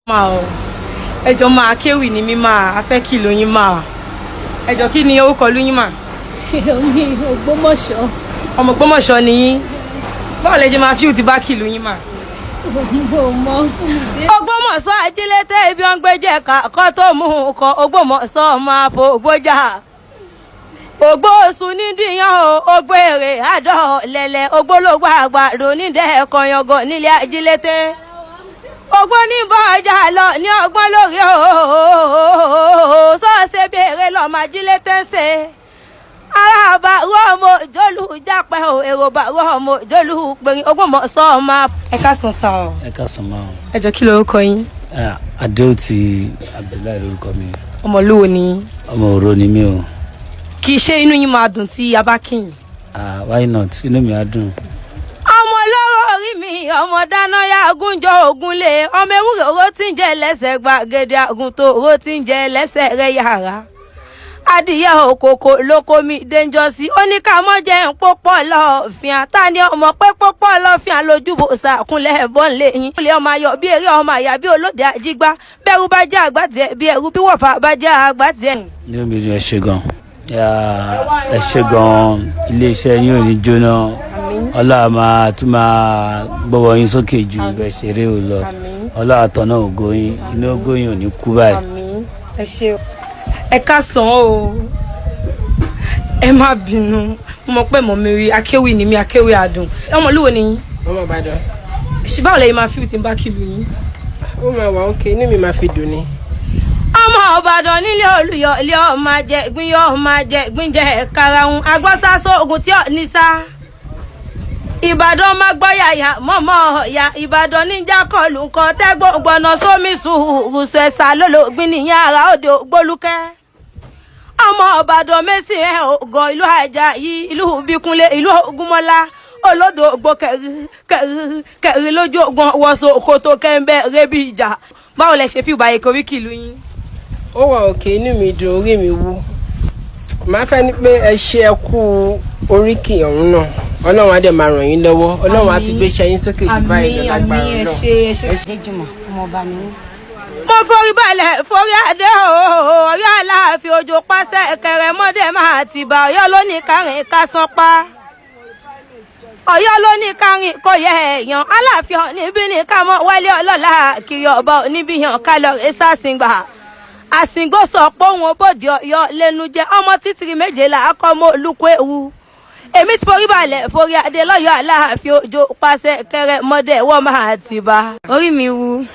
Máa ẹjọ́ máa kéwì ní mímá afẹ́ kìlò yín máa ẹjọ́ kí ni orúkọ lú yín máa. Omi Ògbómọ̀ṣọ́. Ọmọ Ògbómọ̀ṣọ́ ni yín. Báwo lẹ ṣe máa fíù ti bá kìlò yín máa. Ògbómọ̀ṣọ́ ajílété ibi wọn gbé jẹ kọ́ tó mú kọ Ògbómọ̀ṣọ́ máa fò gbójà. Ògbó oṣù nídìyàn o ògbèrè àdó lẹ̀lẹ̀ ògbólógbò àgbàdo nídẹ̀ẹ́kọ̀ yangàn nílé ajílété. Ọgbọ́n ní bọ́jà lọ ní ọgbọ́n lórí sọ́ọ̀ṣẹ́ béèrè lọ́mọ ajílété ṣe. Aráàbà rọ́ọ̀mù jólù jápẹ́ o èrò bá rọ́ọ̀mù jólù pẹ̀rin Ògbómọ̀ṣọ́ máa. Ẹ káàsán sá o. Ẹ káàsán máa o. Ẹ jọ kí lorúkọ yín. Adéòtí Abdullahi lórúkọ mi. Ọmọlúwo ni. Ọmọ Òró ni mí o. Kì í ṣe inú yín máa dùn tí a bá kí yín. Why not? Inú mi á dùn. Ọmọ lọ́rọ̀ orí mi ọmọ dáná ya agúnjọ ògúnlé ọmọ ewúrẹ́ owó tí ń jẹ lẹ́sẹ̀ gbàgede àgùntò owó tí ń jẹ lẹ́sẹ̀ rẹ̀ yàrá. Adìyẹ òkòkò lóko mi déńjọ́sí ó ní ká mọ́ jẹ́ ń pópọ̀ lọ́ọ̀fìàn ta ni ọmọ pé pópọ̀ lọ́ọ̀fìàn lójúbò sàkúnlẹ̀ bọ́ńlé yín. Ilé ọmọ ayọ̀ bí eré ọmọ àyà bí olóde àjígbá bẹ́rù bá jẹ́ àgbà tiẹ̀ bí ẹrú bí wọ̀fà bá jẹ́ àgbà tiẹ̀. Ní omi ẹ ṣe gan. Ẹ ṣe gan iléeṣẹ́ yín ò ní jóná. Ọlọ́run máa tún máa gbọ́wọ́ yín sókè ju bẹ́ẹ̀ ṣeré ò lọ. Ọlọ́run àtọ̀nà ògo yín inú ògo yín ò ní kú báyìí. Àmín. Ẹ ṣé. Ẹ káàsán o. Ẹ má bínú. Mo mọ̀ pé mo meri akéwì ni mi akéwì àdùn. Ọmọlúwo ni yín. Ọmọ Ìbàdàn. Ṣé báwo lẹ́yìn máa fi tí ń bá kìlù yín? Ó máa wà ókè inú mi máa fi dùn ni. Ọmọ Ìbàdàn nílé Olúyọ̀ ilé ọmọ àjẹgbín yọ ọmọ àjẹgbín jẹ karahun agbọ́sásó ogun tí ò ní sá. Ìbàdàn má gbọ́ yàyà mọ́mọ́ ọ̀yà Ìbàdàn níjà kọlù nǹkan tẹ́gbọ́n gbọ́nà sómi sùúrù ṣẹ̀ṣà lólógbìn nìyẹn ara òde ògbólúkẹ́. Ọmọ Ìbàdàn mẹ́sì ẹ̀ ògàn ìlú Àjàyí ìlú Bíkúnlé ìlú Ògúnmọ́lá olódò ògbó kẹrì lójú ogun wọ̀sọ̀ kòtò kẹ́ńbẹ́ rẹ́bí ìjà. Báwo lẹ ṣe fi ìbáyé korí kìlú yín? Ó wà òkè inú mi dùn orí mi wú. Màá fẹ́ ní pé ẹ ṣe ẹ kú oríkì ọ̀hún náà. Ọlọ́run á dẹ̀ máa ràn yín lọ́wọ́. Ọlọ́run á tún gbé iṣẹ́ yín sókè jù báyìí lọ lágbára Ọlọ́run. Ọlọ́run. Ẹ ṣé. Adéjùmọ̀ ọmọ ọba ni wọ́n. Mo forí balẹ̀ forí adé Ọ̀yọ́ Aláàfin òjò pàṣẹ kẹrẹ mọ́dé máa ti bá Ọ̀yọ́ lónìí kárìn kásán pa. Ọ̀yọ́ lónìí kárìn kò yẹ èèyàn Aláàfin níbí ní ká mọ́ wálé ọlọ́lá kiri ọ̀bọ níbí yàn ká lọ rẹ sásìngbà. Àsìngbò sọ pé òun bòdì Ọ̀yọ́ lẹ́nu jẹ́ ọmọ títìrì méjèlá akọ́mọ olùkọ́ ewu. Èmi ti forí balẹ̀ forí adé lọ́yọ́ Aláàfin òjò pàṣẹ kẹrẹ mọ́dé wọ́n máa ti bá. Orí mi wú.